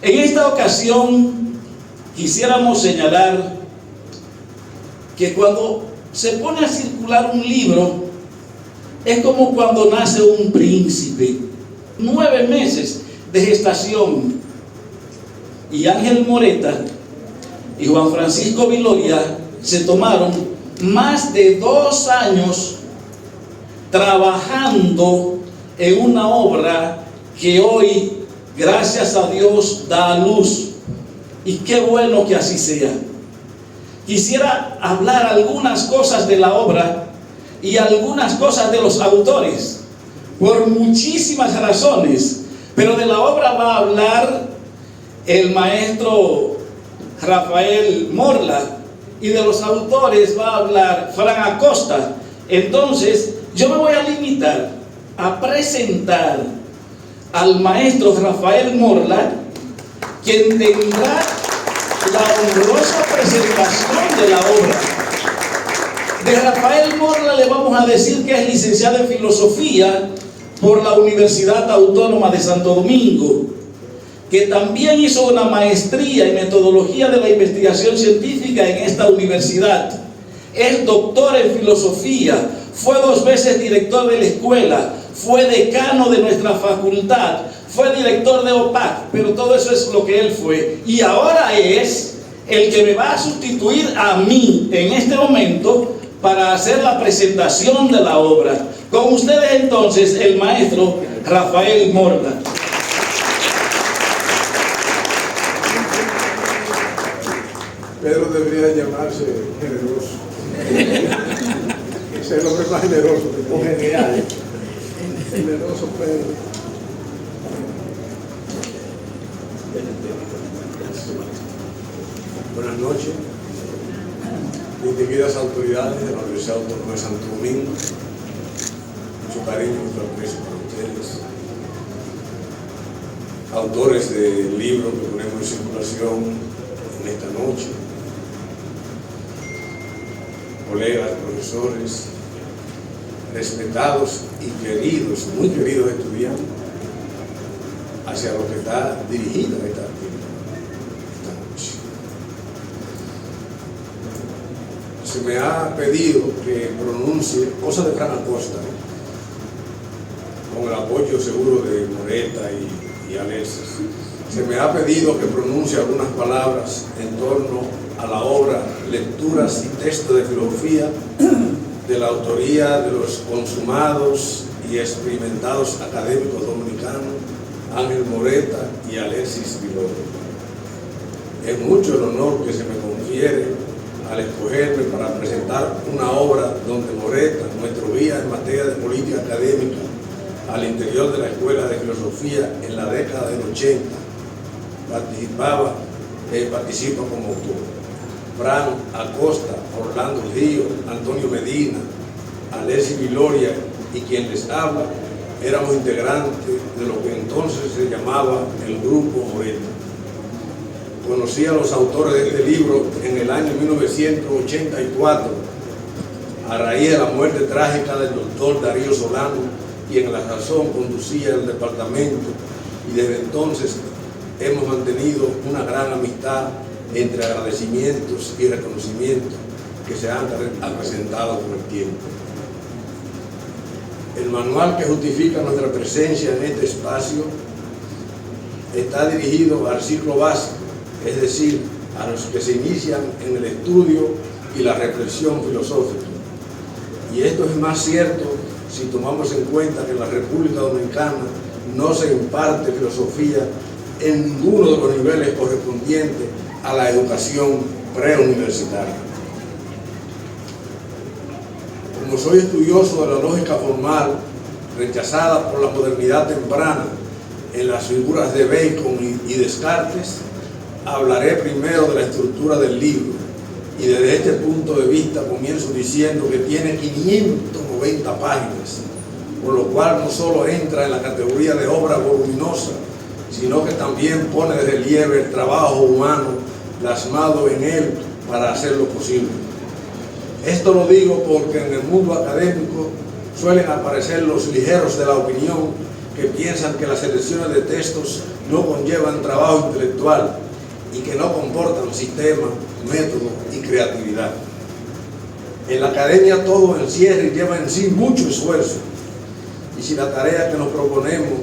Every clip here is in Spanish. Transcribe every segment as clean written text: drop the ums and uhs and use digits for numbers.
En esta ocasión quisiéramos señalar que cuando se pone a circular un libro es como cuando nace un príncipe. 9 meses de gestación, y Ángel Moreta y Juan Francisco Viloria se tomaron más de 2 años trabajando en una obra que hoy, gracias a Dios, da a luz, y qué bueno que así sea. Quisiera hablar algunas cosas de la obra y algunas cosas de los autores, por muchísimas razones, pero de la obra va a hablar el maestro Rafael Morla, y de los autores va a hablar Fran Acosta. Entonces yo me voy a limitar a presentar al maestro Rafael Morla, quien tendrá la honrosa presentación de la obra. De Rafael Morla le vamos a decir que es licenciado en Filosofía por la Universidad Autónoma de Santo Domingo, que también hizo una maestría en Metodología de la Investigación Científica en esta universidad. Es doctor en Filosofía, fue 2 veces director de la escuela, fue decano de nuestra facultad, fue director de OPAC, pero todo eso es lo que él fue. Y ahora es el que me va a sustituir a mí en este momento para hacer la presentación de la obra. Con ustedes entonces el maestro Rafael Morla. Pedro debería llamarse generoso. Es el hombre más generoso o genial. Generoso Pedro. Buenas noches, distinguidas autoridades de la Universidad Autónoma de Santo Domingo. Mucho cariño, mucho aprecio para ustedes. Autores del libro que ponemos en circulación en esta noche. Colegas, profesores, respetados y queridos, muy queridos estudiantes, hacia lo que está dirigida esta noche. Se me ha pedido que pronuncie cosas de Fran Acosta, con el apoyo seguro de Moreta y Alexis. Se me ha pedido que pronuncie algunas palabras en torno a la obra Lecturas y Textos de Filosofía, de la autoría de los consumados y experimentados académicos dominicanos Ángel Moreta y Alexis Viloria. Es mucho el honor que se me confiere al escogerme para presentar una obra donde Moreta, nuestro guía en materia de política académica al interior de la Escuela de Filosofía en la década del 80, participa como autor. Fran Acosta, Orlando Río, Antonio Medina, Alexis Viloria y quien les habla, éramos integrantes de lo que entonces se llamaba el Grupo Moreta. Conocí a los autores de este libro en el año 1984, a raíz de la muerte trágica del doctor Darío Solano, quien en la razón conducía el departamento, y desde entonces hemos mantenido una gran amistad entre agradecimientos y reconocimientos que se han acrecentado con el tiempo. El manual que justifica nuestra presencia en este espacio está dirigido al ciclo básico, es decir, a los que se inician en el estudio y la reflexión filosófica. Y esto es más cierto si tomamos en cuenta que en la República Dominicana no se imparte filosofía en ninguno de los niveles correspondientes a la educación preuniversitaria. Como soy estudioso de la lógica formal, rechazada por la modernidad temprana en las figuras de Bacon y Descartes, hablaré primero de la estructura del libro, y desde este punto de vista comienzo diciendo que tiene 590 páginas, por lo cual no solo entra en la categoría de obra voluminosa, sino que también pone de relieve el trabajo humano plasmado en él para hacerlo posible. Esto lo digo porque en el mundo académico suelen aparecer los ligeros de la opinión que piensan que las selecciones de textos no conllevan trabajo intelectual y que no comportan sistema, método y creatividad. En la academia todo encierra y lleva en sí mucho esfuerzo, y si la tarea que nos proponemos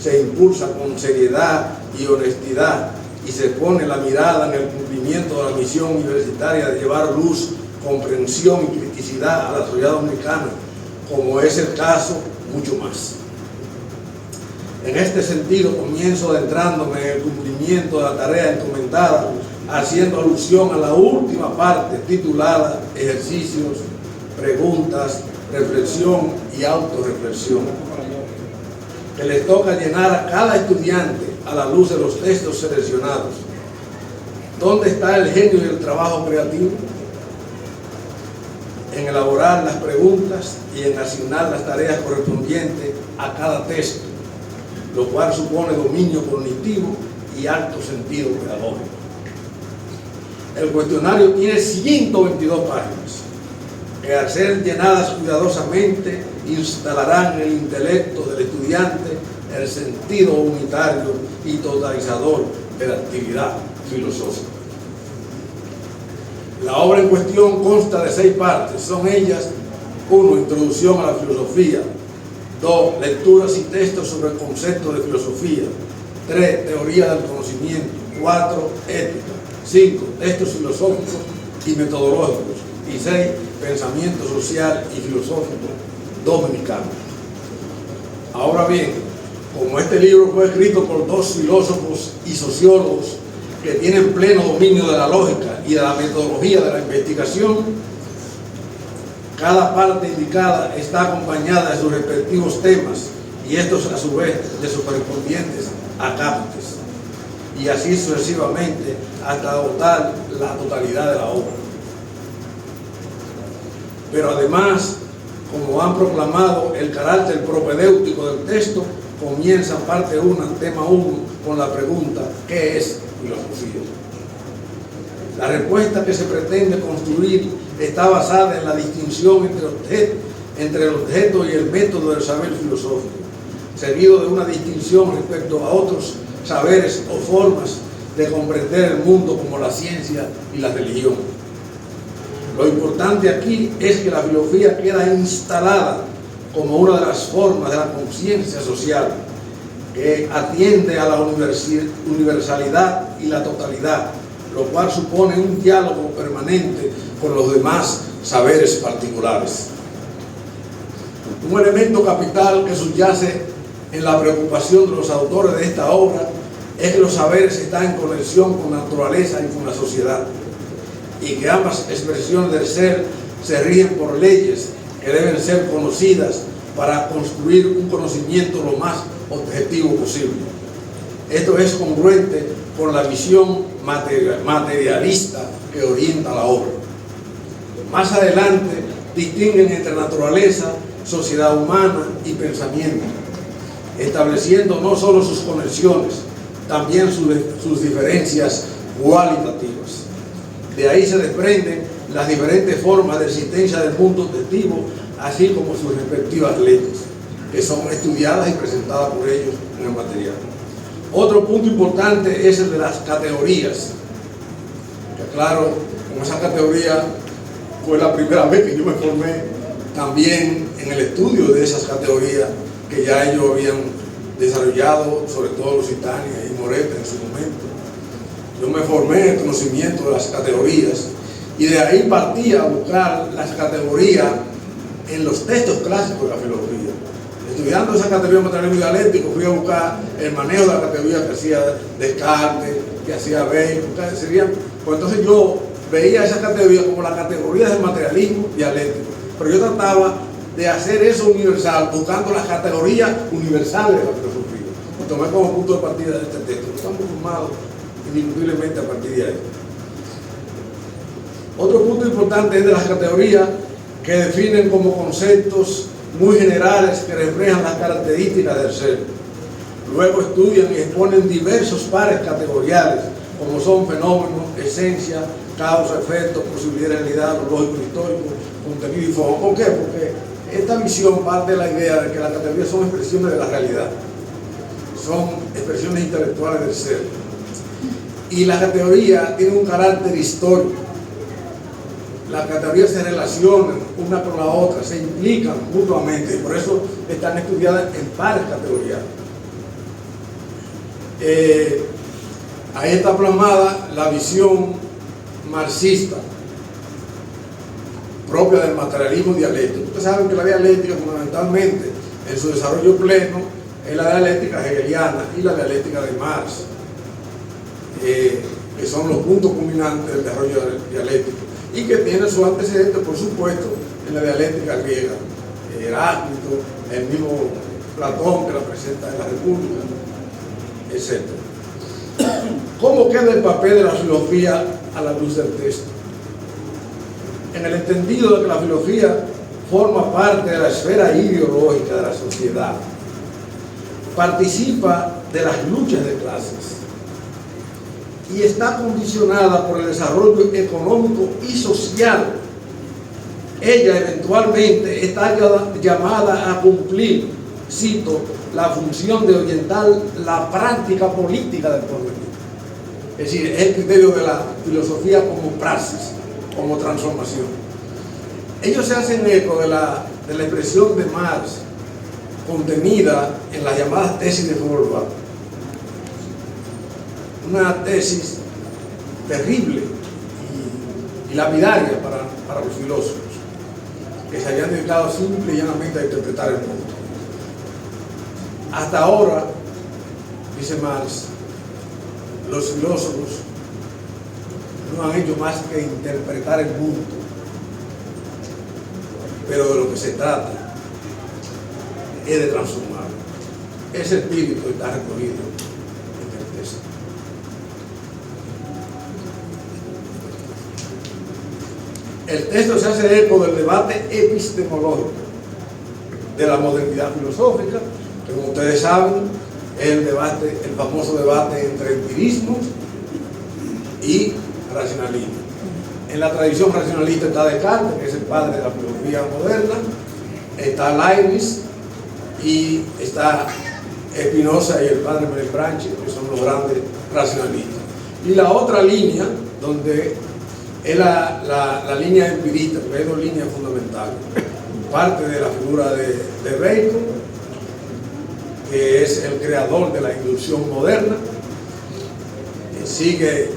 se impulsa con seriedad y honestidad y se pone la mirada en el cumplimiento de la misión universitaria de llevar luz, comprensión y criticidad a la sociedad dominicana, como es el caso, mucho más. En este sentido, comienzo adentrándome en el cumplimiento de la tarea encomendada, haciendo alusión a la última parte titulada Ejercicios, Preguntas, Reflexión y Autorreflexión, que les toca llenar a cada estudiante a la luz de los textos seleccionados. ¿Dónde está el genio y el trabajo creativo? En elaborar las preguntas y en asignar las tareas correspondientes a cada texto, lo cual supone dominio cognitivo y alto sentido pedagógico. El cuestionario tiene 122 páginas, que al ser llenadas cuidadosamente instalarán en el intelecto del estudiante el sentido unitario y totalizador de la actividad filosófica. La obra en cuestión consta de 6 partes. Son ellas: 1. Introducción a la filosofía. 2. Lecturas y textos sobre el concepto de filosofía. 3. Teoría del conocimiento. 4. Ética. 5. Textos filosóficos y metodológicos. Y 6. Pensamiento social y filosófico dominicano. Ahora bien, como este libro fue escrito por 2 filósofos y sociólogos que tienen pleno dominio de la lógica y de la metodología de la investigación, cada parte indicada está acompañada de sus respectivos temas y estos a su vez de sus correspondientes acápites, y así sucesivamente hasta agotar la totalidad de la obra. Pero además, como han proclamado el carácter propedéutico del texto, comienza parte 1, tema 1, con la pregunta: ¿qué es filosofía? La respuesta que se pretende construir está basada en la distinción entre el objeto y el método del saber filosófico, seguido de una distinción respecto a otros saberes o formas de comprender el mundo, como la ciencia y la religión. Lo importante aquí es que la filosofía queda instalada como una de las formas de la conciencia social que atiende a la universalidad y la totalidad, lo cual supone un diálogo permanente con los demás saberes particulares. Un elemento capital que subyace en la preocupación de los autores de esta obra es que los saberes están en conexión con la naturaleza y con la sociedad, y que ambas expresiones del ser se rigen por leyes que deben ser conocidas para construir un conocimiento lo más objetivo posible. Esto es congruente con la visión materialista que orienta la obra. Más adelante distinguen entre naturaleza, sociedad humana y pensamiento, estableciendo no solo sus conexiones, también sus diferencias cualitativas. De ahí se desprenden las diferentes formas de existencia del mundo objetivo, así como sus respectivas leyes, que son estudiadas y presentadas por ellos en el material. Otro punto importante es el de las categorías, que claro, con esa categoría fue la primera vez que yo me formé también en el estudio de esas categorías que ya ellos habían desarrollado, sobre todo Lusitania y Moreta en su momento. Yo me formé en el conocimiento de las categorías y de ahí partí a buscar las categorías en los textos clásicos de la filosofía. Estudiando esa categoría de materialismo dialéctico, fui a buscar el manejo de la categoría que hacía Descartes, que hacía Bacon, pues entonces yo veía esa categoría como la categoría del materialismo dialéctico, pero yo trataba de hacer eso universal, buscando las categorías universales de la filosofía. Lo tomé como punto de partida de este texto. Estamos formados indiscutiblemente a partir de ahí. Otro punto importante es de las categorías que definen como conceptos muy generales que reflejan las características del ser. Luego estudian y exponen diversos pares categoriales, como son fenómenos, esencia, causa, efecto, posibilidad, realidad, lógico, histórico, contenido y forma. ¿Por qué? Porque esta visión parte de la idea de que las categorías son expresiones de la realidad. son expresiones intelectuales del ser. Y la categoría tiene un carácter histórico. Las categorías se relacionan una con la otra, se implican mutuamente, y por eso están estudiadas en pares categoriales. Ahí está plasmada la visión marxista propia del materialismo dialéctico. Ustedes saben que la dialéctica fundamentalmente en su desarrollo pleno es la dialéctica hegeliana y la dialéctica de Marx, que son los puntos culminantes del desarrollo dialéctico y que tiene su antecedente, por supuesto, en la dialéctica griega. Heráclito, el mismo Platón que la presenta en la República, etc. ¿Cómo queda el papel de la filosofía a la luz del texto? En el entendido de que la filosofía forma parte de la esfera ideológica de la sociedad, participa de las luchas de clases y está condicionada por el desarrollo económico y social. Ella eventualmente está llamada a cumplir, cito, la función de orientar la práctica política del porvenir. Es decir, es el criterio de la filosofía como praxis, como transformación. Ellos se hacen eco de la expresión de Marx contenida en las llamadas tesis de Feuerbach. Una tesis terrible y lapidaria para los filósofos que se habían dedicado simple y llanamente a interpretar el mundo. Hasta ahora, dice Marx, los filósofos no han hecho más que interpretar el mundo, pero de lo que se trata es de transformarlo. Ese espíritu está recogido en el texto. El texto se hace eco del debate epistemológico de la modernidad filosófica, que, como ustedes saben, es el famoso debate entre empirismo y racionalismo. En la tradición racionalista está Descartes, que es el padre de la filosofía moderna, está Leibniz y está Spinoza y el padre Malebranche, que son los grandes racionalistas. Y la otra línea, donde es la línea empirista, que hay dos líneas fundamentales. Parte de la figura de Bacon, que es el creador de la inducción moderna. Sigue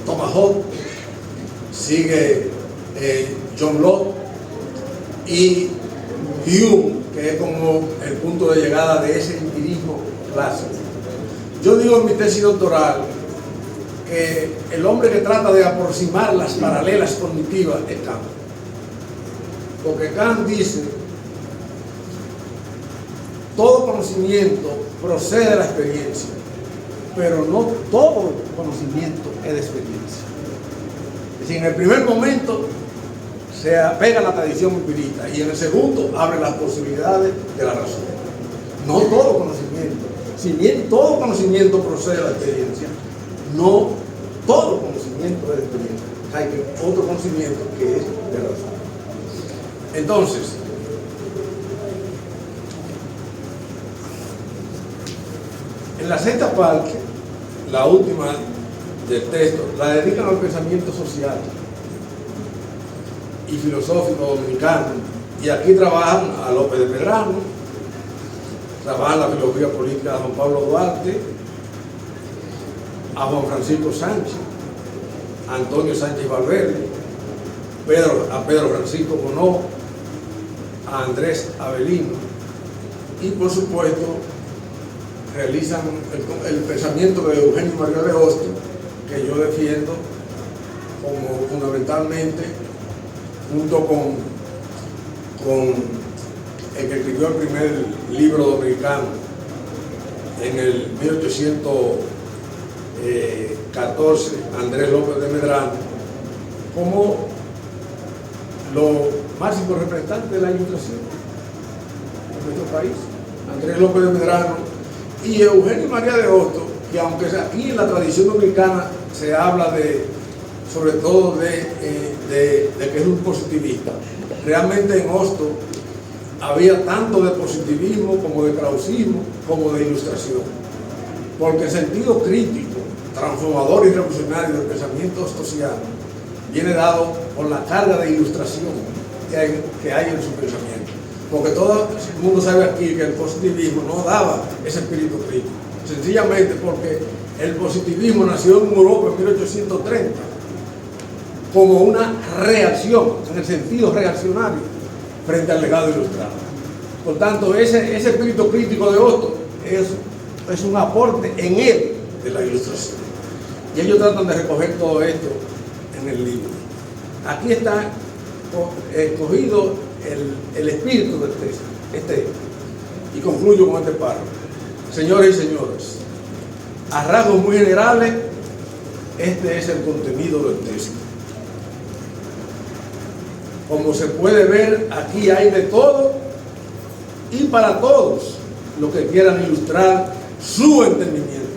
Thomas Hobbes, sigue John Locke y Hume, que es como el punto de llegada de ese empirismo clásico. Yo digo en mi tesis doctoral que el hombre que trata de aproximar las paralelas cognitivas es Kant, porque Kant dice: todo conocimiento procede de la experiencia, pero no todo conocimiento es de experiencia. Es decir, en el primer momento se apega a la tradición empirista y en el segundo abre las posibilidades de la razón. No todo conocimiento, si bien todo conocimiento procede de la experiencia, no todo conocimiento es de experiencia. Hay otro conocimiento que es de razón. Entonces, en la sexta parte, la última del texto, la dedican al pensamiento social y filosófico dominicano, y aquí trabajan a López de Medrano, trabajan la filosofía política de Juan Pablo Duarte, a Juan Francisco Sánchez, a Antonio Sánchez Valverde, a Pedro Francisco Bonó, a Andrés Avelino, y por supuesto realizan el pensamiento de Eugenio María de Hostos, que yo defiendo como fundamentalmente, junto con el que escribió el primer libro dominicano en el 1814, Andrés López de Medrano, como los máximos representantes de la ilustración en nuestro país. Andrés López de Medrano y Eugenio María de Hostos, que aunque aquí en la tradición dominicana se habla sobre todo de que es un positivista, realmente en Hostos había tanto de positivismo como de krausismo, como de ilustración. Porque el sentido crítico, transformador y revolucionario del pensamiento ostosiano viene dado por la carga de ilustración que hay en su pensamiento. Porque todo el mundo sabe aquí que el positivismo no daba ese espíritu crítico. Sencillamente porque el positivismo nació en Europa en 1830 como una reacción, en el sentido reaccionario, frente al legado ilustrado. Por tanto, ese espíritu crítico de Otto es un aporte en él de la ilustración. Y ellos tratan de recoger todo esto en el libro. Aquí está escogido el espíritu del texto. Y concluyo con este párrafo. Señores y señoras, a rasgos muy generales, este es el contenido del texto. Como se puede ver, aquí hay de todo y para todos los que quieran ilustrar su entendimiento.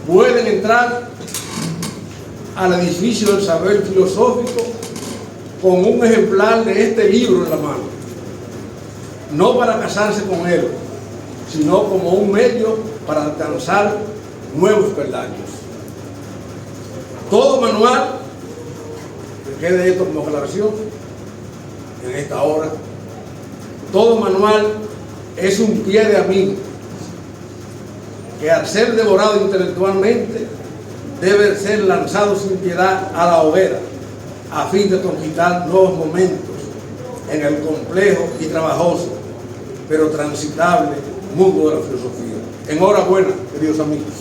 Pueden entrar al edificio del saber filosófico con un ejemplar de este libro en la mano, no para casarse con él, sino como un medio para alcanzar nuevos peldaños. Todo manual, que quede esto como aclaración en esta hora, todo manual es un pie de amigo que al ser devorado intelectualmente debe ser lanzado sin piedad a la hoguera a fin de conquistar nuevos momentos en el complejo y trabajoso pero transitable mundo de la filosofía. Enhorabuena, queridos amigos.